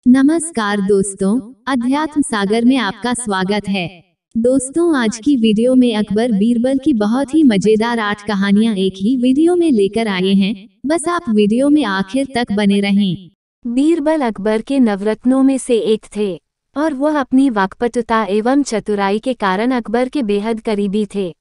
नमस्कार दोस्तों, अध्यात्म सागर में आपका स्वागत है। दोस्तों, आज की वीडियो में अकबर बीरबल की बहुत ही मजेदार 8 कहानियां एक ही वीडियो में लेकर आए हैं। बस आप वीडियो में आखिर तक बने रहें। बीरबल अकबर के नवरत्नों में से एक थे और वह अपनी वाक्पटुता एवं चतुराई के कारण अकबर के बेहद करीबी थे,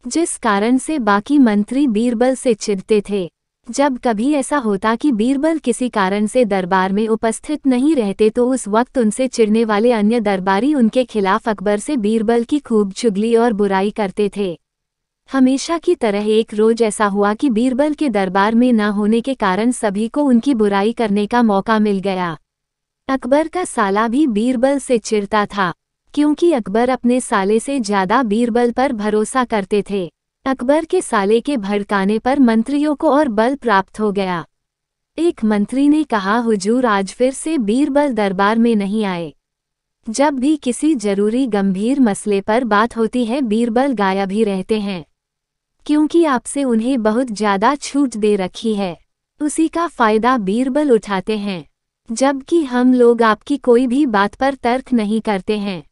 जिस कारण से बाकी मंत्री बीरबल से चिढ़ते थे। जब कभी ऐसा होता कि बीरबल किसी कारण से दरबार में उपस्थित नहीं रहते तो उस वक्त उनसे चिढ़ने वाले अन्य दरबारी उनके खिलाफ अकबर से बीरबल की खूब चुगली और बुराई करते थे। हमेशा की तरह एक रोज ऐसा हुआ कि बीरबल के दरबार में न होने के कारण सभी को उनकी बुराई करने का मौका मिल गया। अकबर का साला भी बीरबल से चिढ़ता था, क्योंकि अकबर अपने साले से ज्यादा बीरबल पर भरोसा करते थे। अकबर के साले के भड़काने पर मंत्रियों को और बल प्राप्त हो गया। एक मंत्री ने कहा, हुजूर आज फिर से बीरबल दरबार में नहीं आए। जब भी किसी जरूरी गंभीर मसले पर बात होती है बीरबल गायब ही रहते हैं, क्योंकि आपसे उन्हें बहुत ज्यादा छूट दे रखी है। उसी का फायदा बीरबल उठाते हैं, जबकि हम लोग आपकी कोई भी बात पर तर्क नहीं करते हैं।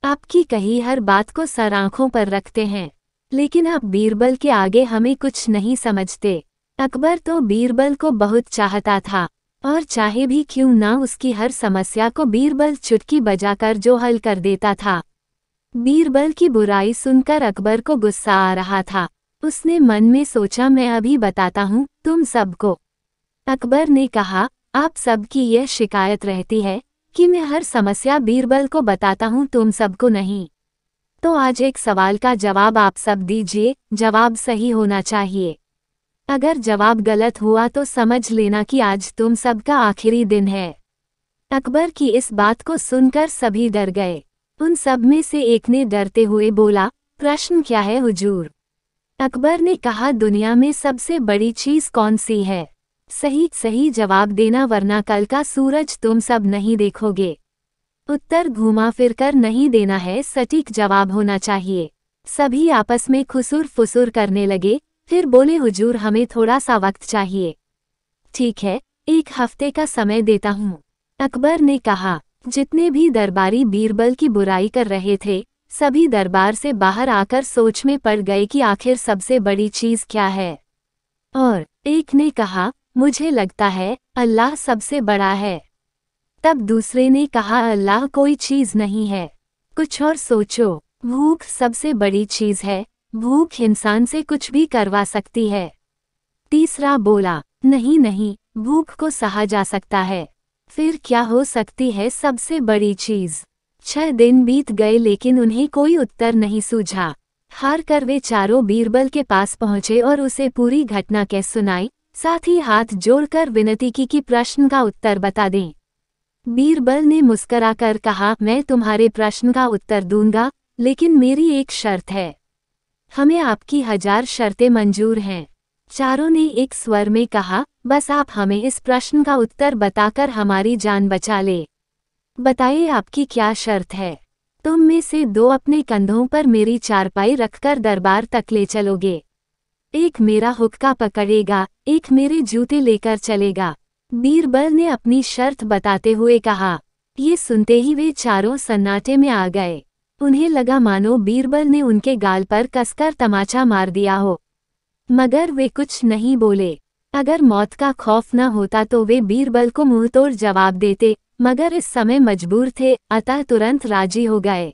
आपकी कही हर बात को सर आंखों पर रखते हैं, लेकिन आप बीरबल के आगे हमें कुछ नहीं समझते। अकबर तो बीरबल को बहुत चाहता था और चाहे भी क्यों ना उसकी हर समस्या को बीरबल चुटकी बजाकर जो हल कर देता था। बीरबल की बुराई सुनकर अकबर को गुस्सा आ रहा था। उसने मन में सोचा, मैं अभी बताता हूँ तुम सबको। अकबर ने कहा, आप सबकी यह शिकायत रहती है कि मैं हर समस्या बीरबल को बताता हूँ, तुम सबको नहीं। तो आज एक सवाल का जवाब आप सब दीजिए। जवाब सही होना चाहिए। अगर जवाब गलत हुआ तो समझ लेना कि आज तुम सबका आखिरी दिन है। अकबर की इस बात को सुनकर सभी डर गए। उन सब में से एक ने डरते हुए बोला, प्रश्न क्या है हुजूर? अकबर ने कहा, दुनिया में सबसे बड़ी चीज कौन सी है? सही जवाब देना, वरना कल का सूरज तुम सब नहीं देखोगे। उत्तर घुमा फिरकर नहीं देना है, सटीक जवाब होना चाहिए। सभी आपस में खुसुर फुसुर करने लगे। फिर बोले, हुजूर हमें थोड़ा सा वक्त चाहिए। ठीक है, 1 हफ्ते का समय देता हूँ। अकबर ने कहा। जितने भी दरबारी बीरबल की बुराई कर रहे थे सभी दरबार से बाहर आकर सोच में पड़ गए कि आखिर सबसे बड़ी चीज क्या है। और एक ने कहा, मुझे लगता है अल्लाह सबसे बड़ा है। तब दूसरे ने कहा, अल्लाह कोई चीज नहीं है, कुछ और सोचो। भूख सबसे बड़ी चीज है, भूख इंसान से कुछ भी करवा सकती है। तीसरा बोला, नहीं, भूख को सहा जा सकता है। फिर क्या हो सकती है सबसे बड़ी चीज? 6 दिन बीत गए लेकिन उन्हें कोई उत्तर नहीं सूझा। हार कर वे चारों बीरबल के पास पहुंचे और उसे पूरी घटना कह सुनाई, साथ ही हाथ जोड़कर विनती की कि प्रश्न का उत्तर बता दें। बीरबल ने मुस्कराकर कहा, मैं तुम्हारे प्रश्न का उत्तर दूंगा, लेकिन मेरी एक शर्त है। हमें आपकी 1000 शर्तें मंजूर हैं। चारों ने एक स्वर में कहा, बस आप हमें इस प्रश्न का उत्तर बताकर हमारी जान बचा ले। बताइए आपकी क्या शर्त है? तुम में से 2 अपने कंधों पर मेरी चारपाई रखकर दरबार तक ले चलोगे। एक मेरा हुक्का पकड़ेगा, एक मेरे जूते लेकर चलेगा। बीरबल ने अपनी शर्त बताते हुए कहा। ये सुनते ही वे चारों सन्नाटे में आ गए। उन्हें लगा मानो बीरबल ने उनके गाल पर कसकर तमाचा मार दिया हो, मगर वे कुछ नहीं बोले। अगर मौत का खौफ न होता तो वे बीरबल को मुंहतोड़ जवाब देते, मगर इस समय मजबूर थे, अतः तुरंत राजी हो गए।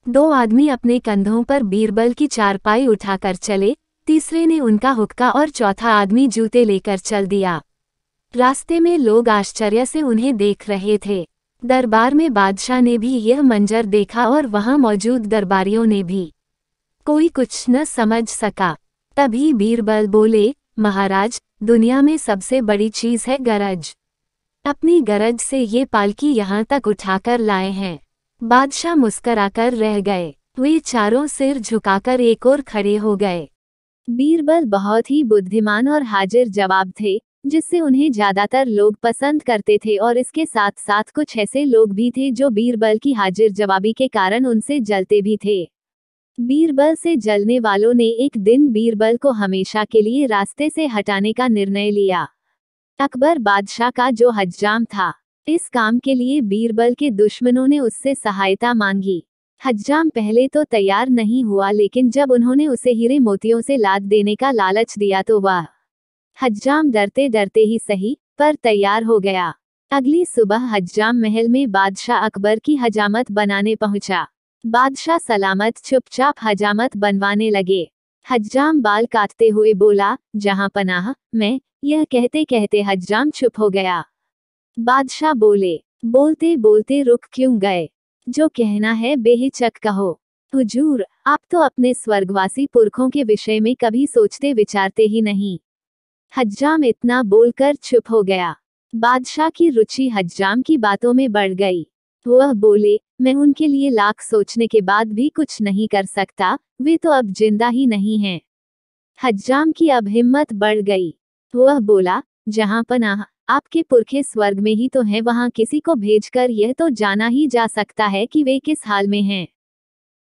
2 आदमी अपने कंधों पर बीरबल की चारपाई उठाकर चले, तीसरे ने उनका हुक्का और चौथा आदमी जूते लेकर चल दिया। रास्ते में लोग आश्चर्य से उन्हें देख रहे थे। दरबार में बादशाह ने भी यह मंजर देखा और वहां मौजूद दरबारियों ने भी। कोई कुछ न समझ सका। तभी बीरबल बोले, महाराज, दुनिया में सबसे बड़ी चीज है गरज। अपनी गरज से ये पालकी यहाँ तक उठाकर लाए हैं। बादशाह मुस्कराकर रह गए। वे चारों सिर झुकाकर एक ओर खड़े हो गए। बीरबल बहुत ही बुद्धिमान और हाजिर जवाब थे, जिससे उन्हें ज्यादातर लोग पसंद करते थे, और इसके साथ साथ कुछ ऐसे लोग भी थे जो बीरबल की हाजिर जवाबी के कारण उनसे जलते भी थे। बीरबल से जलने वालों ने एक दिन बीरबल को हमेशा के लिए रास्ते से हटाने का निर्णय लिया। अकबर बादशाह का जो हज्जाम था, इस काम के लिए बीरबल के दुश्मनों ने उससे सहायता मांगी। हज्जाम पहले तो तैयार नहीं हुआ, लेकिन जब उन्होंने उसे हीरे मोतियों से लाद देने का लालच दिया तो वह हज्जाम डरते डरते ही सही पर तैयार हो गया। अगली सुबह हज्जाम महल में बादशाह अकबर की हजामत बनाने पहुंचा। बादशाह सलामत चुपचाप हजामत बनवाने लगे। हज्जाम बाल काटते हुए बोला, जहां पनाह, मैं। यह कहते कहते हज्जाम चुप हो गया। बादशाह बोले, बोलते बोलते रुक क्यों गए? जो कहना है बेहिचक कहो। हुजूर, आप तो अपने स्वर्गवासी पुरखों के विषय में कभी सोचते विचारते ही नहीं। हज्जाम इतना बोलकर चुप हो गया। बादशाह की रुचि हज्जाम की बातों में बढ़ गई। वह बोले, मैं उनके लिए लाख सोचने के बाद भी कुछ नहीं कर सकता, वे तो अब जिंदा ही नहीं हैं। हज्जाम की अब हिम्मत बढ़ गई। वह बोला, जहां पनाह, आपके पुरखे स्वर्ग में ही तो हैं, वहां किसी को भेजकर यह तो जाना ही जा सकता है कि वे किस हाल में हैं।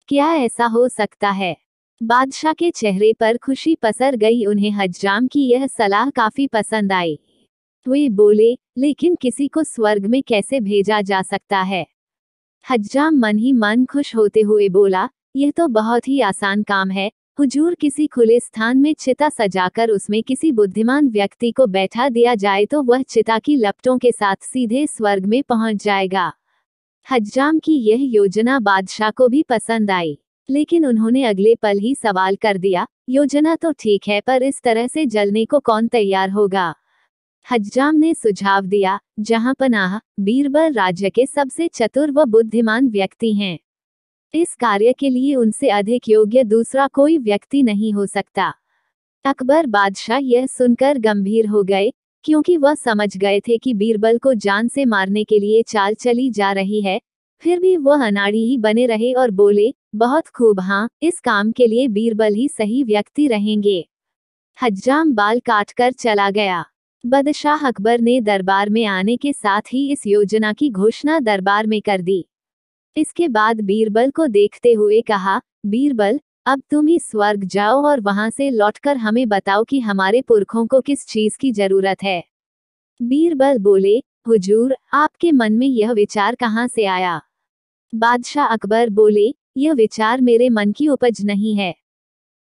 क्या ऐसा हो सकता है? बादशाह के चेहरे पर खुशी पसर गई। उन्हें हज्जाम की यह सलाह काफी पसंद आई। वे बोले, लेकिन किसी को स्वर्ग में कैसे भेजा जा सकता है? हज्जाम मन ही मन खुश होते हुए बोला, यह तो बहुत ही आसान काम है। हुजूर, किसी खुले स्थान में चिता सजाकर उसमें किसी बुद्धिमान व्यक्ति को बैठा दिया जाए तो वह चिता की लपटों के साथ सीधे स्वर्ग में पहुंच जाएगा। हज्जाम की यह योजना बादशाह को भी पसंद आई, लेकिन उन्होंने अगले पल ही सवाल कर दिया, योजना तो ठीक है, पर इस तरह से जलने को कौन तैयार होगा? हज्जाम ने सुझाव दिया, जहां पनाह, बीरबल राज्य के सबसे चतुर व बुद्धिमान व्यक्ति हैं। इस कार्य के लिए उनसे अधिक योग्य दूसरा कोई व्यक्ति नहीं हो सकता। अकबर बादशाह यह सुनकर गंभीर हो गए, क्योंकि वह समझ गए थे कि बीरबल को जान से मारने के लिए चाल चली जा रही है। फिर भी वह अनाड़ी ही बने रहे और बोले, बहुत खूब, हाँ, इस काम के लिए बीरबल ही सही व्यक्ति रहेंगे। हज्जाम बाल काटकर चला गया। बादशाह अकबर ने दरबार में आने के साथ ही इस योजना की घोषणा दरबार में कर दी। इसके बाद बीरबल को देखते हुए कहा, बीरबल, अब तुम ही स्वर्ग जाओ और वहां से लौटकर हमें बताओ कि हमारे पुरखों को किस चीज की जरूरत है। बीरबल बोले, हुजूर, आपके मन में यह विचार कहाँ से आया? बादशाह अकबर बोले, यह विचार मेरे मन की उपज नहीं है।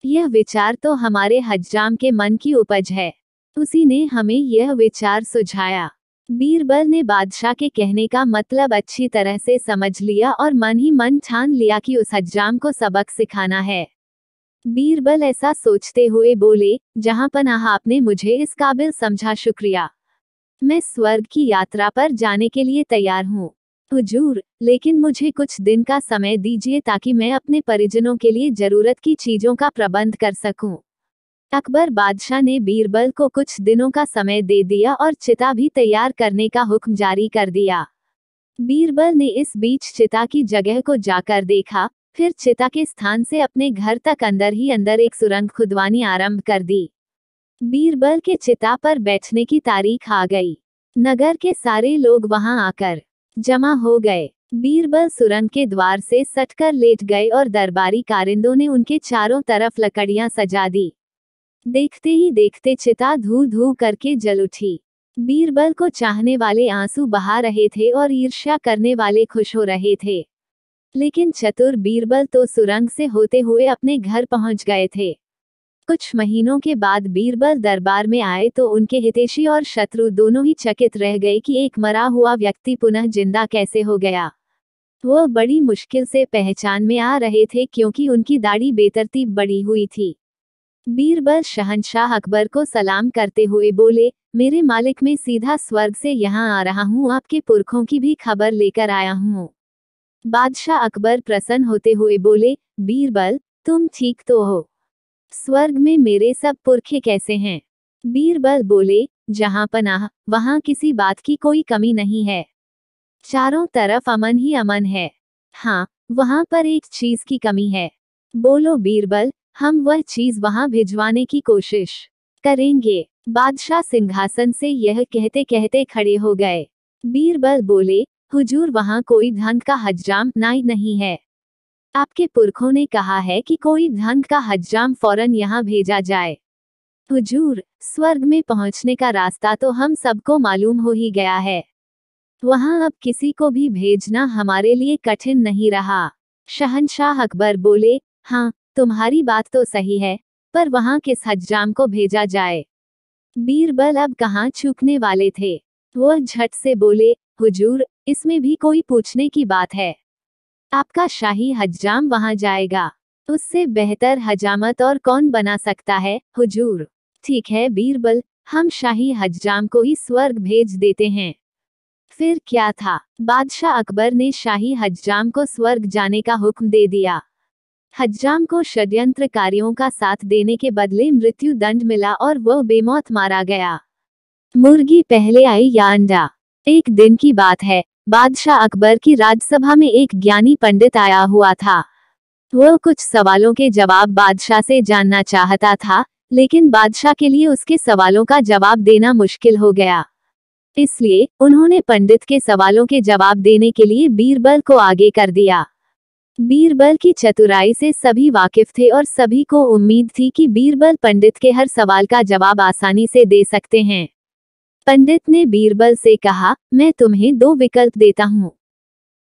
यह विचार तो हमारे हज्जाम के मन की उपज है। उसी ने हमें यह विचार सुझाया। बीरबल ने बादशाह के कहने का मतलब अच्छी तरह से समझ लिया और मन ही मन ठान लिया कि उस हज्जाम को सबक सिखाना है। बीरबल ऐसा सोचते हुए बोले, जहां पनाह, आपने मुझे इस काबिल समझा, शुक्रिया। मैं स्वर्ग की यात्रा पर जाने के लिए तैयार हूँ। हुजूर, लेकिन मुझे कुछ दिन का समय दीजिए ताकि मैं अपने परिजनों के लिए जरूरत की चीजों का प्रबंध कर सकूं। अकबर बादशाह ने बीरबल को कुछ दिनों का समय दे दिया और चिता भी तैयार करने का हुक्म जारी कर दिया। बीरबल ने इस बीच चिता की जगह को जाकर देखा, फिर चिता के स्थान से अपने घर तक अंदर ही अंदर एक सुरंग खुदवानी आरंभ कर दी। बीरबल के चिता पर बैठने की तारीख आ गई। नगर के सारे लोग वहां आकर जमा हो गए। बीरबल सुरंग के द्वार से सटकर लेट गए और दरबारी कारिंदों ने उनके चारों तरफ लकड़ियां सजा दी। देखते ही देखते चिता धू धू करके जल उठी। बीरबल को चाहने वाले आंसू बहा रहे थे और ईर्ष्या करने वाले खुश हो रहे थे। लेकिन चतुर बीरबल तो सुरंग से होते हुए अपने घर पहुंच गए थे। कुछ महीनों के बाद बीरबल दरबार में आए तो उनके हितैषी और शत्रु दोनों ही चकित रह गए कि एक मरा हुआ व्यक्ति पुनः जिंदा कैसे हो गया। वो बड़ी मुश्किल से पहचान में आ रहे थे क्योंकि उनकी दाढ़ी बेतरतीब बढ़ी हुई थी। बीरबल शहंशाह अकबर को सलाम करते हुए बोले, मेरे मालिक, मैं सीधा स्वर्ग से यहाँ आ रहा हूँ, आपके पुरखों की भी खबर लेकर आया हूँ। बादशाह अकबर प्रसन्न होते हुए बोले, बीरबल, तुम ठीक तो हो? स्वर्ग में मेरे सब पुरखे कैसे हैं? बीरबल बोले, जहाँ पनाह, वहाँ किसी बात की कोई कमी नहीं है। चारों तरफ अमन ही अमन है। हाँ, वहाँ पर एक चीज की कमी है। बोलो बीरबल, हम वह चीज वहां भिजवाने की कोशिश करेंगे। बादशाह सिंहासन से यह कहते कहते खड़े हो गए। बीरबल बोले, हुजूर, वहां कोई ढंग का हज्जाम नहीं है। आपके पुरखों ने कहा है कि कोई ढंग का हज्जाम फौरन यहाँ भेजा जाए। हुजूर, स्वर्ग में पहुंचने का रास्ता तो हम सबको मालूम हो ही गया है। वहां अब किसी को भी भेजना हमारे लिए कठिन नहीं रहा। शहंशाह अकबर बोले, हाँ, तुम्हारी बात तो सही है, पर वहां किस हज्जाम को भेजा जाए? बीरबल अब कहाँ चूकने वाले थे। वह झट से बोले, हुजूर, इसमें भी कोई पूछने की बात है? आपका शाही हज्जाम वहां जाएगा। उससे बेहतर हजामत और कौन बना सकता है, हुजूर? ठीक है बीरबल, हम शाही हज्जाम को ही स्वर्ग भेज देते हैं। फिर क्या था, बादशाह अकबर ने शाही हज्जाम को स्वर्ग जाने का हुक्म दे दिया। हज्जाम को षड्यंत्रकारियों का साथ देने के बदले मृत्यु दंड मिला और वह बेमौत मारा गया। मुर्गी पहले आई या अंडा? एक दिन की बात है, बादशाह अकबर की राजसभा में एक ज्ञानी पंडित आया हुआ था। वह कुछ सवालों के जवाब बादशाह से जानना चाहता था, लेकिन बादशाह के लिए उसके सवालों का जवाब देना मुश्किल हो गया। इसलिए उन्होंने पंडित के सवालों के जवाब देने के लिए बीरबल को आगे कर दिया। बीरबल की चतुराई से सभी वाकिफ थे और सभी को उम्मीद थी कि बीरबल पंडित के हर सवाल का जवाब आसानी से दे सकते हैं। पंडित ने बीरबल से कहा, मैं तुम्हें 2 विकल्प देता हूँ।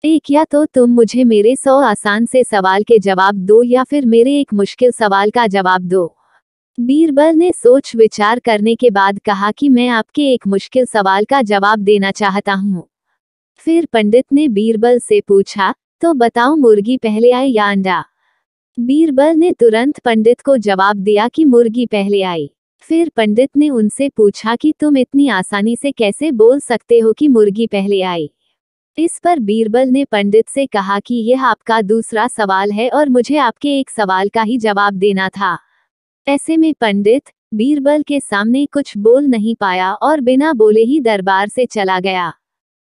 एक, या तो तुम मुझे मेरे 100 आसान से सवाल के जवाब दो या फिर मेरे एक मुश्किल सवाल का जवाब दो। बीरबल ने सोच विचार करने के बाद कहा कि मैं आपके एक मुश्किल सवाल का जवाब देना चाहता हूँ। फिर पंडित ने बीरबल से पूछा, तो बताओ, मुर्गी पहले आई या अंडा? बीरबल ने तुरंत पंडित को जवाब दिया कि मुर्गी पहले आई। फिर पंडित ने उनसे पूछा कि तुम इतनी आसानी से कैसे बोल सकते हो कि मुर्गी पहले आई? इस पर बीरबल ने पंडित से कहा कि यह आपका दूसरा सवाल है और मुझे आपके एक सवाल का ही जवाब देना था। ऐसे में पंडित बीरबल के सामने कुछ बोल नहीं पाया और बिना बोले ही दरबार से चला गया।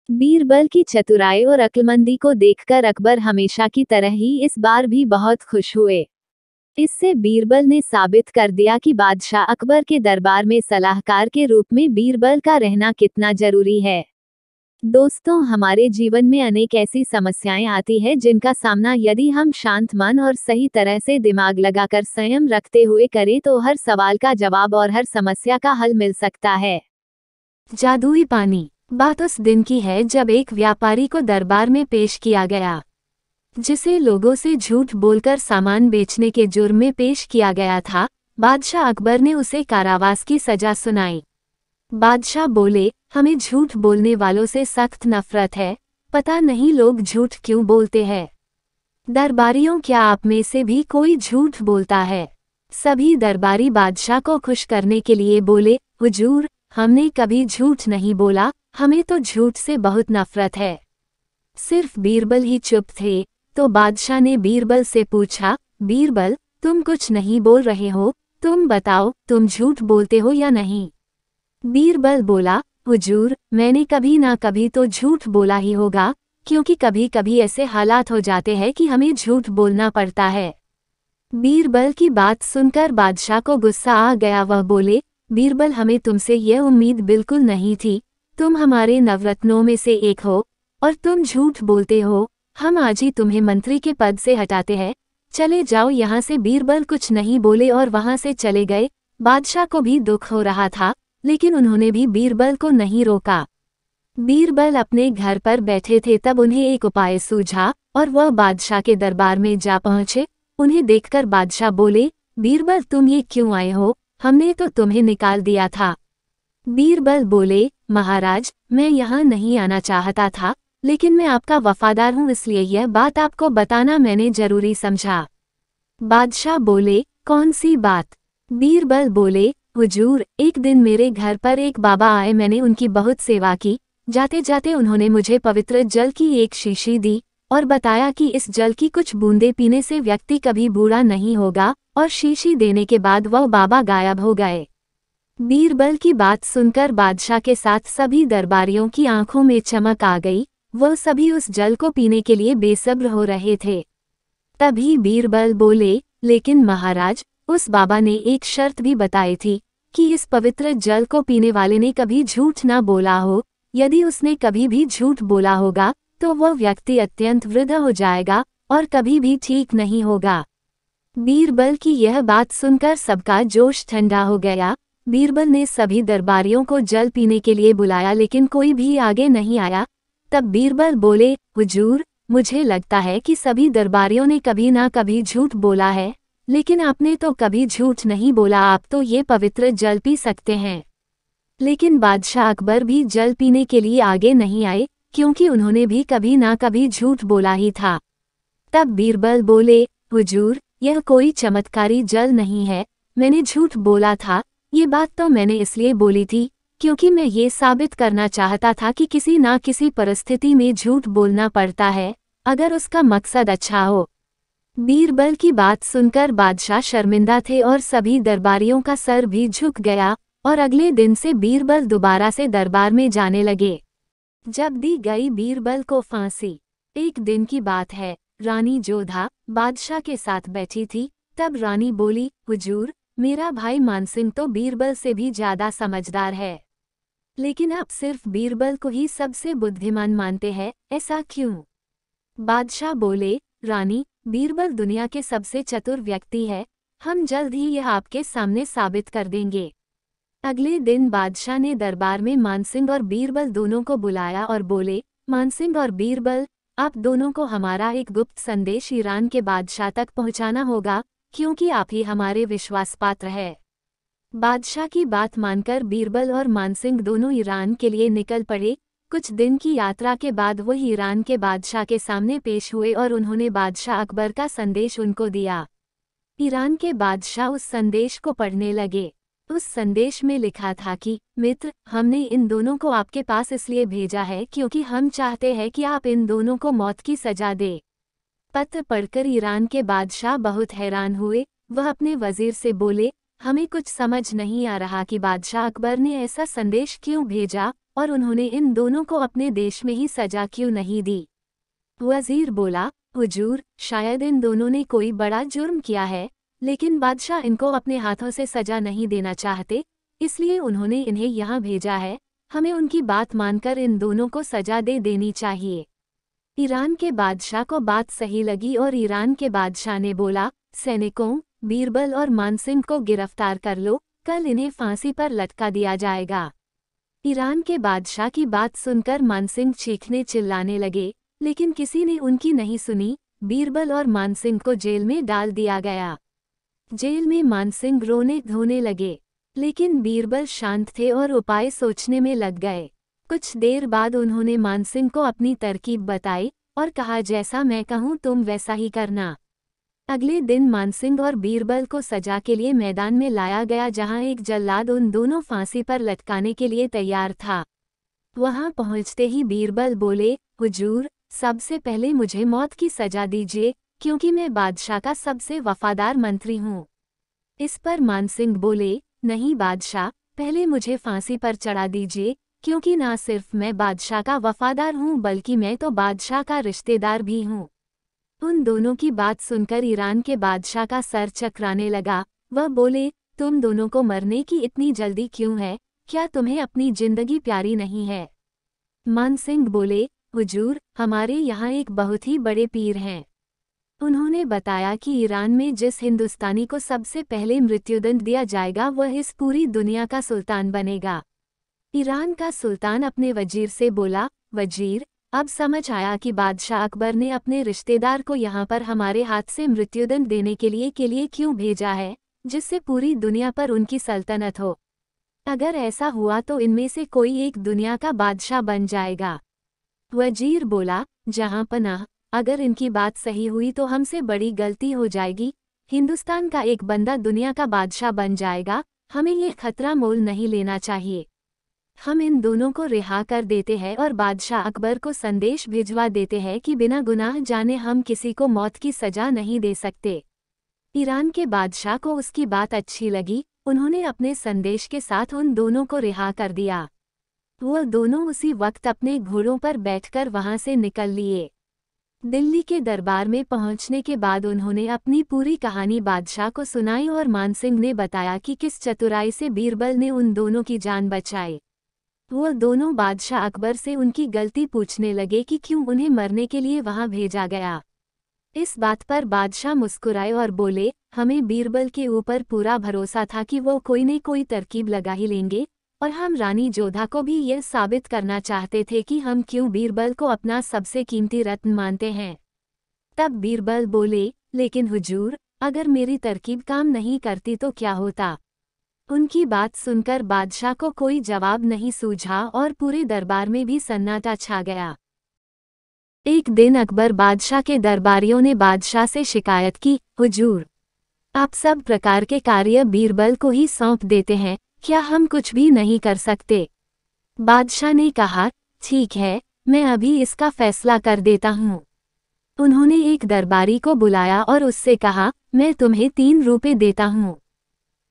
बीरबल की चतुराई और अक्लमंदी को देखकर अकबर हमेशा की तरह ही इस बार भी बहुत खुश हुए। इससे बीरबल ने साबित कर दिया कि बादशाह अकबर के दरबार में सलाहकार के रूप में बीरबल का रहना कितना जरूरी है। दोस्तों, हमारे जीवन में अनेक ऐसी समस्याएं आती है जिनका सामना यदि हम शांत मन और सही तरह से दिमाग लगाकर संयम रखते हुए करें तो हर सवाल का जवाब और हर समस्या का हल मिल सकता है। जादुई पानी। बात उस दिन की है जब एक व्यापारी को दरबार में पेश किया गया, जिसे लोगों से झूठ बोलकर सामान बेचने के जुर्म में पेश किया गया था। बादशाह अकबर ने उसे कारावास की सजा सुनाई। बादशाह बोले, हमें झूठ बोलने वालों से सख्त नफरत है, पता नहीं लोग झूठ क्यों बोलते हैं। दरबारियों, क्या आप में से भी कोई झूठ बोलता है? सभी दरबारी बादशाह को खुश करने के लिए बोले, हुजूर, हमने कभी झूठ नहीं बोला, हमें तो झूठ से बहुत नफरत है। सिर्फ बीरबल ही चुप थे, तो बादशाह ने बीरबल से पूछा, बीरबल, तुम कुछ नहीं बोल रहे हो, तुम बताओ, तुम झूठ बोलते हो या नहीं? बीरबल बोला, हुजूर, मैंने कभी ना कभी तो झूठ बोला ही होगा, क्योंकि कभी कभी ऐसे हालात हो जाते हैं कि हमें झूठ बोलना पड़ता है। बीरबल की बात सुनकर बादशाह को गुस्सा आ गया। वह बोले, बीरबल, हमें तुमसे यह उम्मीद बिल्कुल नहीं थी। तुम हमारे नवरत्नों में से एक हो और तुम झूठ बोलते हो। हम आज ही तुम्हें मंत्री के पद से हटाते हैं, चले जाओ यहाँ से। बीरबल कुछ नहीं बोले और वहां से चले गए। बादशाह को भी दुख हो रहा था, लेकिन उन्होंने भी बीरबल को नहीं रोका। बीरबल अपने घर पर बैठे थे, तब उन्हें एक उपाय सूझा और वह बादशाह के दरबार में जा पहुंचे। उन्हें देखकर बादशाह बोले, बीरबल, तुम ये क्यों आए हो? हमने तो तुम्हें निकाल दिया था। बीरबल बोले, महाराज, मैं यहाँ नहीं आना चाहता था, लेकिन मैं आपका वफादार हूँ, इसलिए यह बात आपको बताना मैंने जरूरी समझा। बादशाह बोले, कौन सी बात? बीरबल बोले, हुजूर, एक दिन मेरे घर पर एक बाबा आए, मैंने उनकी बहुत सेवा की। जाते जाते उन्होंने मुझे पवित्र जल की एक शीशी दी और बताया कि इस जल की कुछ बूंदें पीने से व्यक्ति कभी बूढ़ा नहीं होगा, और शीशी देने के बाद वह बाबा गायब हो गए। बीरबल की बात सुनकर बादशाह के साथ सभी दरबारियों की आंखों में चमक आ गई। वह सभी उस जल को पीने के लिए बेसब्र हो रहे थे। तभी बीरबल बोले, लेकिन महाराज, उस बाबा ने एक शर्त भी बताई थी कि इस पवित्र जल को पीने वाले ने कभी झूठ ना बोला हो। यदि उसने कभी भी झूठ बोला होगा तो वह व्यक्ति अत्यंत वृद्ध हो जाएगा और कभी भी ठीक नहीं होगा। बीरबल की यह बात सुनकर सबका जोश ठंडा हो गया। बीरबल ने सभी दरबारियों को जल पीने के लिए बुलाया, लेकिन कोई भी आगे नहीं आया। तब बीरबल बोले, हुजूर, मुझे लगता है कि सभी दरबारियों ने कभी ना कभी झूठ बोला है, लेकिन आपने तो कभी झूठ नहीं बोला, आप तो ये पवित्र जल पी सकते हैं। लेकिन बादशाह अकबर भी जल पीने के लिए आगे नहीं आए, क्योंकि उन्होंने भी कभी ना कभी झूठ बोला ही था। तब बीरबल बोले, हुजूर, यह कोई चमत्कारी जल नहीं है, मैंने झूठ बोला था। ये बात तो मैंने इसलिए बोली थी क्योंकि मैं ये साबित करना चाहता था कि किसी ना किसी परिस्थिति में झूठ बोलना पड़ता है, अगर उसका मकसद अच्छा हो। बीरबल की बात सुनकर बादशाह शर्मिंदा थे और सभी दरबारियों का सर भी झुक गया, और अगले दिन से बीरबल दोबारा से दरबार में जाने लगे। जब दी गई बीरबल को फांसी। एक दिन की बात है, रानी जोधा बादशाह के साथ बैठी थी। तब रानी बोली, हुजूर, मेरा भाई मानसिंह तो बीरबल से भी ज्यादा समझदार है, लेकिन आप सिर्फ बीरबल को ही सबसे बुद्धिमान मानते हैं, ऐसा क्यों? बादशाह बोले, रानी, बीरबल दुनिया के सबसे चतुर व्यक्ति है, हम जल्द ही यह आपके सामने साबित कर देंगे। अगले दिन बादशाह ने दरबार में मानसिंह और बीरबल दोनों को बुलाया और बोले, मानसिंह और बीरबल, आप दोनों को हमारा एक गुप्त संदेश ईरान के बादशाह तक पहुंचाना होगा, क्योंकि आप ही हमारे विश्वास पात्र है। बादशाह की बात मानकर बीरबल और मानसिंह दोनों ईरान के लिए निकल पड़े। कुछ दिन की यात्रा के बाद वो ईरान के बादशाह के सामने पेश हुए और उन्होंने बादशाह अकबर का संदेश उनको दिया। ईरान के बादशाह उस संदेश को पढ़ने लगे। उस संदेश में लिखा था कि, मित्र, हमने इन दोनों को आपके पास इसलिए भेजा है क्योंकि हम चाहते हैं कि आप इन दोनों को मौत की सजा दे। पत्र पढ़कर ईरान के बादशाह बहुत हैरान हुए। वह अपने वजीर से बोले, हमें कुछ समझ नहीं आ रहा कि बादशाह अकबर ने ऐसा संदेश क्यों भेजा और उन्होंने इन दोनों को अपने देश में ही सजा क्यों नहीं दी। वजीर बोला, हुजूर, शायद इन दोनों ने कोई बड़ा जुर्म किया है, लेकिन बादशाह इनको अपने हाथों से सजा नहीं देना चाहते, इसलिए उन्होंने इन्हें यहाँ भेजा है। हमें उनकी बात मानकर इन दोनों को सजा दे देनी चाहिए। ईरान के बादशाह को बात सही लगी और ईरान के बादशाह ने बोला, सैनिकों, बीरबल और मानसिंह को गिरफ्तार कर लो, कल इन्हें फांसी पर लटका दिया जाएगा। ईरान के बादशाह की बात सुनकर मानसिंह चीखने चिल्लाने लगे, लेकिन किसी ने उनकी नहीं सुनी। बीरबल और मानसिंह को जेल में डाल दिया गया। जेल में मानसिंह रोने धोने लगे, लेकिन बीरबल शांत थे और उपाय सोचने में लग गए। कुछ देर बाद उन्होंने मानसिंह को अपनी तरकीब बताई और कहा, जैसा मैं कहूँ तुम वैसा ही करना। अगले दिन मानसिंह और बीरबल को सजा के लिए मैदान में लाया गया, जहां एक जल्लाद उन दोनों फांसी पर लटकाने के लिए तैयार था। वहां पहुंचते ही बीरबल बोले, हुजूर, सबसे पहले मुझे मौत की सजा दीजिए, क्योंकि मैं बादशाह का सबसे वफादार मंत्री हूँ। इस पर मानसिंह बोले, नहीं बादशाह, पहले मुझे फांसी पर चढ़ा दीजिए, क्योंकि ना सिर्फ मैं बादशाह का वफादार हूँ बल्कि मैं तो बादशाह का रिश्तेदार भी हूँ। उन दोनों की बात सुनकर ईरान के बादशाह का सर चकराने लगा। वह बोले, तुम दोनों को मरने की इतनी जल्दी क्यों है? क्या तुम्हें अपनी जिंदगी प्यारी नहीं है? मानसिंह बोले, हुजूर, हमारे यहाँ एक बहुत ही बड़े पीर हैं। उन्होंने बताया कि ईरान में जिस हिंदुस्तानी को सबसे पहले मृत्युदंड दिया जाएगा वह इस पूरी दुनिया का सुल्तान बनेगा। ईरान का सुल्तान अपने वजीर से बोला, वजीर, अब समझ आया कि बादशाह अकबर ने अपने रिश्तेदार को यहाँ पर हमारे हाथ से मृत्युदंड देने के लिए क्यों भेजा है, जिससे पूरी दुनिया पर उनकी सल्तनत हो। अगर ऐसा हुआ तो इनमें से कोई एक दुनिया का बादशाह बन जाएगा। वजीर बोला, जहाँ पनाह, अगर इनकी बात सही हुई तो हमसे बड़ी गलती हो जाएगी। हिंदुस्तान का एक बंदा दुनिया का बादशाह बन जाएगा, हमें ये खतरा मोल नहीं लेना चाहिए। हम इन दोनों को रिहा कर देते हैं और बादशाह अकबर को संदेश भिजवा देते हैं कि बिना गुनाह जाने हम किसी को मौत की सजा नहीं दे सकते। ईरान के बादशाह को उसकी बात अच्छी लगी। उन्होंने अपने संदेश के साथ उन दोनों को रिहा कर दिया। वो दोनों उसी वक्त अपने घोड़ों पर बैठकर वहां से निकल लिए। दिल्ली के दरबार में पहुंचने के बाद उन्होंने अपनी पूरी कहानी बादशाह को सुनाई और मानसिंह ने बताया कि किस चतुराई से बीरबल ने उन दोनों की जान बचाई। वो दोनों बादशाह अकबर से उनकी गलती पूछने लगे कि क्यों उन्हें मरने के लिए वहां भेजा गया। इस बात पर बादशाह मुस्कुराए और बोले, हमें बीरबल के ऊपर पूरा भरोसा था कि वो कोई न कोई तरकीब लगा ही लेंगे और हम रानी जोधा को भी यह साबित करना चाहते थे कि हम क्यों बीरबल को अपना सबसे कीमती रत्न मानते हैं। तब बीरबल बोले, लेकिन हुजूर, अगर मेरी तरकीब काम नहीं करती तो क्या होता? उनकी बात सुनकर बादशाह को कोई जवाब नहीं सूझा और पूरे दरबार में भी सन्नाटा छा गया। एक दिन अकबर बादशाह के दरबारियों ने बादशाह से शिकायत की, हुजूर, आप सब प्रकार के कार्य बीरबल को ही सौंप देते हैं, क्या हम कुछ भी नहीं कर सकते? बादशाह ने कहा, ठीक है, मैं अभी इसका फैसला कर देता हूँ। उन्होंने एक दरबारी को बुलाया और उससे कहा, मैं तुम्हें 3 रुपए देता हूँ।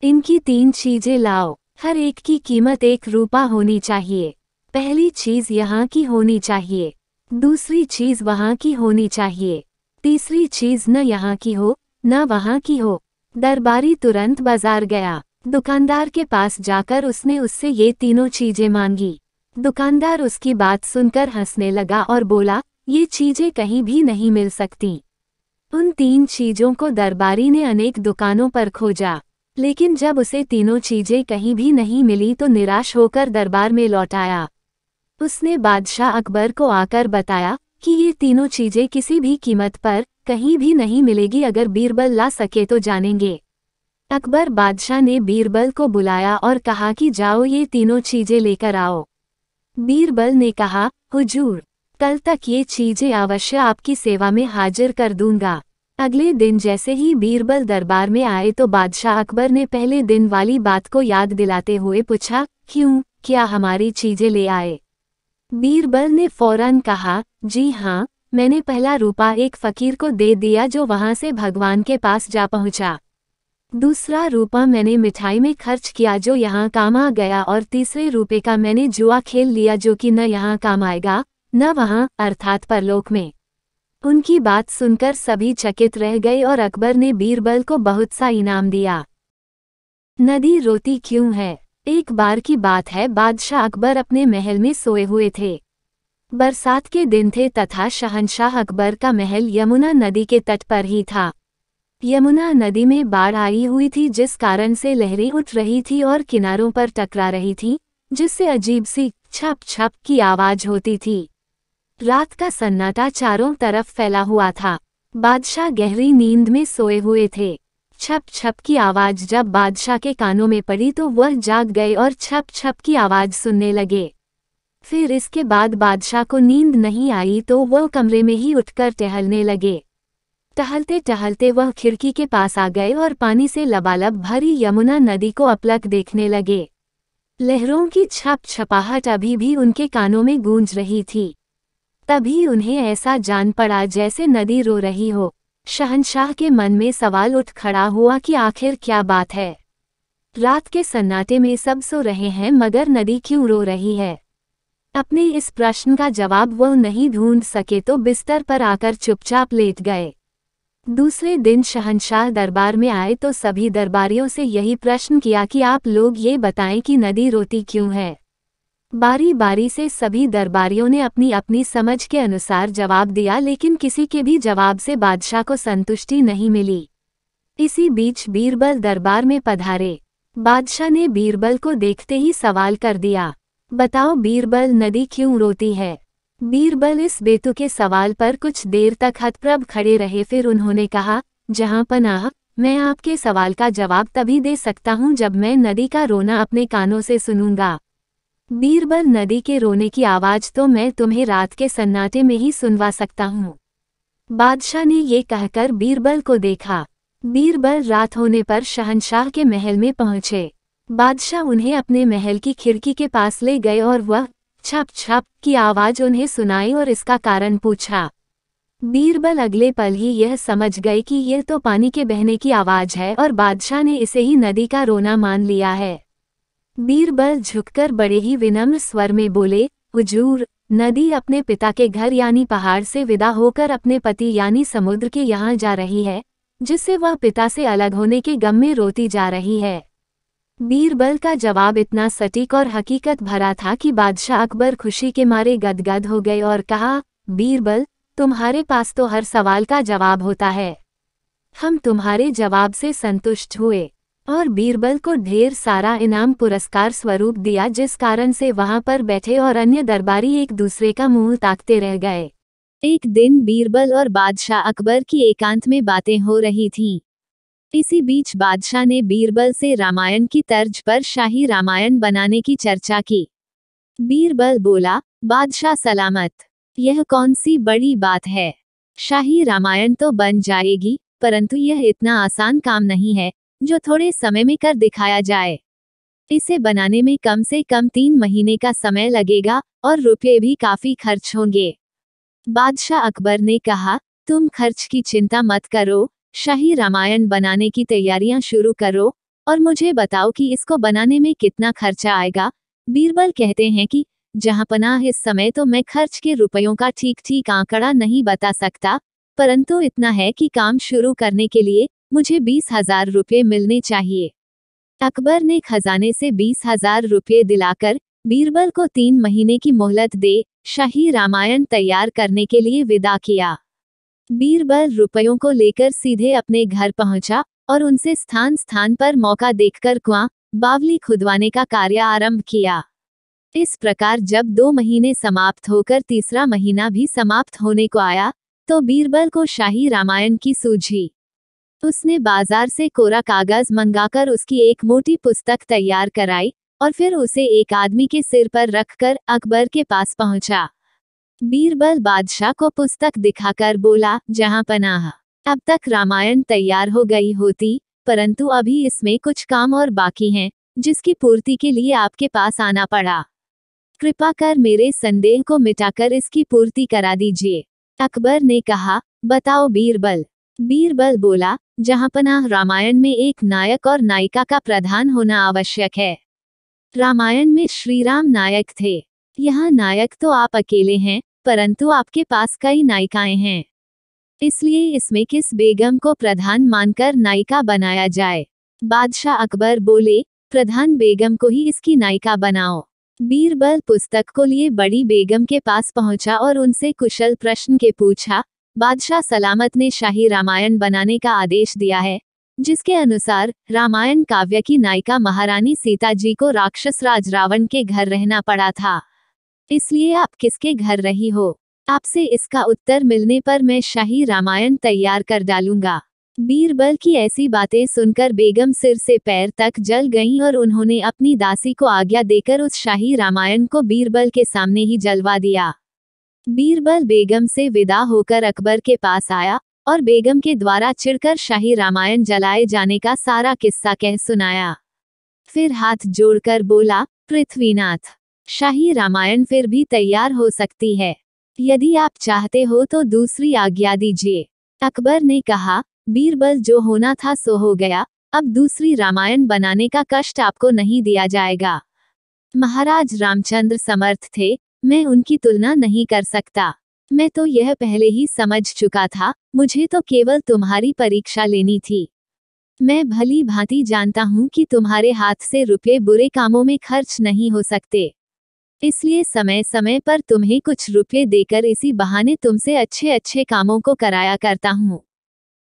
इनकी 3 चीजें लाओ, हर एक की कीमत 1 रुपया होनी चाहिए। पहली चीज यहाँ की होनी चाहिए, दूसरी चीज वहाँ की होनी चाहिए, तीसरी चीज न यहाँ की हो न वहाँ की हो। दरबारी तुरंत बाजार गया। दुकानदार के पास जाकर उसने उससे ये तीनों चीजें मांगी। दुकानदार उसकी बात सुनकर हंसने लगा और बोला, ये चीजें कहीं भी नहीं मिल सकती। उन 3 चीजों को दरबारी ने अनेक दुकानों पर खोजा, लेकिन जब उसे तीनों चीजें कहीं भी नहीं मिली तो निराश होकर दरबार में लौट आया। उसने बादशाह अकबर को आकर बताया कि ये तीनों चीजें किसी भी कीमत पर कहीं भी नहीं मिलेगी, अगर बीरबल ला सके तो जानेंगे। अकबर बादशाह ने बीरबल को बुलाया और कहा कि जाओ ये तीनों चीजें लेकर आओ। बीरबल ने कहा, हुजूर, कल तक ये चीजें अवश्य आपकी सेवा में हाजिर कर दूंगा। अगले दिन जैसे ही बीरबल दरबार में आए तो बादशाह अकबर ने पहले दिन वाली बात को याद दिलाते हुए पूछा, क्यों, क्या हमारी चीजें ले आए? बीरबल ने फौरन कहा, जी हाँ, मैंने पहला रुपया एक फकीर को दे दिया जो वहां से भगवान के पास जा पहुंचा। दूसरा रुपया मैंने मिठाई में खर्च किया जो यहाँ काम आ गया, और तीसरे रुपये का मैंने जुआ खेल लिया जो कि न यहाँ काम आएगा न वहाँ अर्थात परलोक में। उनकी बात सुनकर सभी चकित रह गए और अकबर ने बीरबल को बहुत सा इनाम दिया। नदी रोती क्यों है? एक बार की बात है, बादशाह अकबर अपने महल में सोए हुए थे। बरसात के दिन थे तथा शहंशाह अकबर का महल यमुना नदी के तट पर ही था। यमुना नदी में बाढ़ आई हुई थी, जिस कारण से लहरें उठ रही थी और किनारों पर टकरा रही थी, जिससे अजीब सी छप छप की आवाज होती थी। रात का सन्नाटा चारों तरफ फैला हुआ था। बादशाह गहरी नींद में सोए हुए थे। छप छप की आवाज जब बादशाह के कानों में पड़ी तो वह जाग गए और छप छप की आवाज सुनने लगे। फिर इसके बाद बादशाह को नींद नहीं आई तो वह कमरे में ही उठकर टहलने लगे। टहलते टहलते वह खिड़की के पास आ गए और पानी से लबालब भरी यमुना नदी को अपलक देखने लगे। लहरों की छप छपाहट अभी भी उनके कानों में गूंज रही थी। तभी उन्हें ऐसा जान पड़ा जैसे नदी रो रही हो। शहंशाह के मन में सवाल उठ खड़ा हुआ कि आखिर क्या बात है? रात के सन्नाटे में सब सो रहे हैं मगर नदी क्यों रो रही है? अपने इस प्रश्न का जवाब वह नहीं ढूंढ सके तो बिस्तर पर आकर चुपचाप लेट गए। दूसरे दिन शहंशाह दरबार में आए तो सभी दरबारियों से यही प्रश्न किया कि आप लोग ये बताएं कि नदी रोती क्यों है। बारी बारी से सभी दरबारियों ने अपनी अपनी समझ के अनुसार जवाब दिया, लेकिन किसी के भी जवाब से बादशाह को संतुष्टि नहीं मिली। इसी बीच बीरबल दरबार में पधारे। बादशाह ने बीरबल को देखते ही सवाल कर दिया, बताओ बीरबल, नदी क्यों रोती है? बीरबल इस बेतुके सवाल पर कुछ देर तक हतप्रभ खड़े रहे। फिर उन्होंने कहा, जहां पनाह, मैं आपके सवाल का जवाब तभी दे सकता हूं जब मैं नदी का रोना अपने कानों से सुनूंगा। बीरबल, नदी के रोने की आवाज तो मैं तुम्हें रात के सन्नाटे में ही सुनवा सकता हूँ। बादशाह ने ये कहकर बीरबल को देखा। बीरबल रात होने पर शहंशाह के महल में पहुंचे। बादशाह उन्हें अपने महल की खिड़की के पास ले गए और वह छप छप की आवाज उन्हें सुनाई और इसका कारण पूछा। बीरबल अगले पल ही यह समझ गए कि यह तो पानी के बहने की आवाज है और बादशाह ने इसे ही नदी का रोना मान लिया है। बीरबल झुककर बड़े ही विनम्र स्वर में बोले, हुजूर, नदी अपने पिता के घर यानी पहाड़ से विदा होकर अपने पति यानी समुद्र के यहाँ जा रही है, जिससे वह पिता से अलग होने के गम में रोती जा रही है। बीरबल का जवाब इतना सटीक और हकीकत भरा था कि बादशाह अकबर खुशी के मारे गदगद हो गए और कहा, बीरबल, तुम्हारे पास तो हर सवाल का जवाब होता है। हम तुम्हारे जवाब से संतुष्ट हुए। और बीरबल को ढेर सारा इनाम पुरस्कार स्वरूप दिया, जिस कारण से वहां पर बैठे और अन्य दरबारी एक दूसरे का मुंह ताकते रह गए। एक दिन बीरबल और बादशाह अकबर की एकांत में बातें हो रही थीं। इसी बीच बादशाह ने बीरबल से रामायण की तर्ज पर शाही रामायण बनाने की चर्चा की। बीरबल बोला, बादशाह सलामत, यह कौन सी बड़ी बात है। शाही रामायण तो बन जाएगी, परंतु यह इतना आसान काम नहीं है जो थोड़े समय में कर दिखाया जाए। इसे बनाने में कम से कम 3 महीने का समय लगेगा और रुपये भी काफी खर्च होंगे। बादशाह अकबर ने कहा, तुम खर्च की चिंता मत करो, शाही रामायण बनाने की तैयारियां शुरू करो और मुझे बताओ कि इसको बनाने में कितना खर्चा आएगा। बीरबल कहते हैं कि जहांपनाह, इस समय तो मैं खर्च के रुपयों का ठीक ठीक आंकड़ा नहीं बता सकता, परंतु इतना है कि काम शुरू करने के लिए मुझे 20,000 रुपये मिलने चाहिए। अकबर ने खजाने से 20,000 रुपये दिलाकर बीरबल को 3 महीने की मोहलत दे शाही रामायण तैयार करने के लिए विदा किया। बीरबल रुपयों को लेकर सीधे अपने घर पहुंचा और उनसे स्थान स्थान पर मौका देखकर कुआं, बावली खुदवाने का कार्य आरंभ किया। इस प्रकार जब 2 महीने समाप्त होकर तीसरा महीना भी समाप्त होने को आया, तो बीरबल को शाही रामायण की सूझी। उसने बाजार से कोरा कागज मंगाकर उसकी एक मोटी पुस्तक तैयार कराई और फिर उसे एक आदमी के सिर पर रखकर अकबर के पास पहुंचा। बीरबल बादशाह को पुस्तक दिखाकर बोला, जहांपनाह, अब तक रामायण तैयार हो गई होती, परंतु अभी इसमें कुछ काम और बाकी हैं, जिसकी पूर्ति के लिए आपके पास आना पड़ा। कृपा कर मेरे संदेह को मिटाकर इसकी पूर्ति करा दीजिए। अकबर ने कहा, बताओ बीरबल। बीरबल बोला, जहांपनाह, रामायण में एक नायक और नायिका का प्रधान होना आवश्यक है। रामायण में श्री राम नायक थे। यहाँ नायक तो आप अकेले हैं, परंतु आपके पास कई नायिकाएं हैं। इसलिए इसमें किस बेगम को प्रधान मानकर नायिका बनाया जाए। बादशाह अकबर बोले, प्रधान बेगम को ही इसकी नायिका बनाओ। बीरबल पुस्तक को लिए बड़ी बेगम के पास पहुंचा और उनसे कुशल प्रश्न के पूछा। बादशाह सलामत ने शाही रामायण बनाने का आदेश दिया है, जिसके अनुसार रामायण काव्य की नायिका महारानी सीता जी को राक्षस राज रावण के घर रहना पड़ा था। इसलिए आप किसके घर रही हो? आपसे इसका उत्तर मिलने पर मैं शाही रामायण तैयार कर डालूंगा। बीरबल की ऐसी बातें सुनकर बेगम सिर से पैर तक जल गईं और उन्होंने अपनी दासी को आज्ञा देकर उस शाही रामायण को बीरबल के सामने ही जलवा दिया। बीरबल बेगम से विदा होकर अकबर के पास आया और बेगम के द्वारा चिढ़कर शाही रामायण जलाए जाने का सारा किस्सा कह सुनाया। फिर हाथ जोड़कर बोला, पृथ्वीनाथ, शाही रामायण फिर भी तैयार हो सकती है। यदि आप चाहते हो तो दूसरी आज्ञा दीजिए। अकबर ने कहा, बीरबल, जो होना था सो हो गया, अब दूसरी रामायण बनाने का कष्ट आपको नहीं दिया जाएगा। महाराज रामचंद्र समर्थ थे, मैं उनकी तुलना नहीं कर सकता। मैं तो यह पहले ही समझ चुका था, मुझे तो केवल तुम्हारी परीक्षा लेनी थी। मैं भली भांति जानता हूँ कि तुम्हारे हाथ से रुपये बुरे कामों में खर्च नहीं हो सकते, इसलिए समय समय पर तुम्हें कुछ रुपये देकर इसी बहाने तुमसे अच्छे अच्छे कामों को कराया करता हूँ।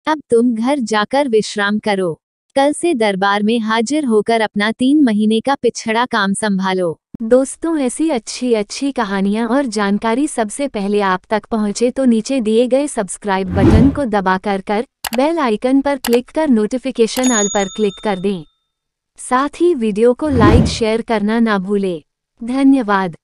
अब तुम घर जाकर विश्राम करो। कल से दरबार में हाजिर होकर अपना 3 महीने का पिछड़ा काम संभालो। दोस्तों, ऐसी अच्छी अच्छी कहानियाँ और जानकारी सबसे पहले आप तक पहुँचे तो नीचे दिए गए सब्सक्राइब बटन को दबाकर बेल आइकन पर क्लिक कर नोटिफिकेशन ऑल पर क्लिक कर दें। साथ ही वीडियो को लाइक शेयर करना ना भूलें। धन्यवाद।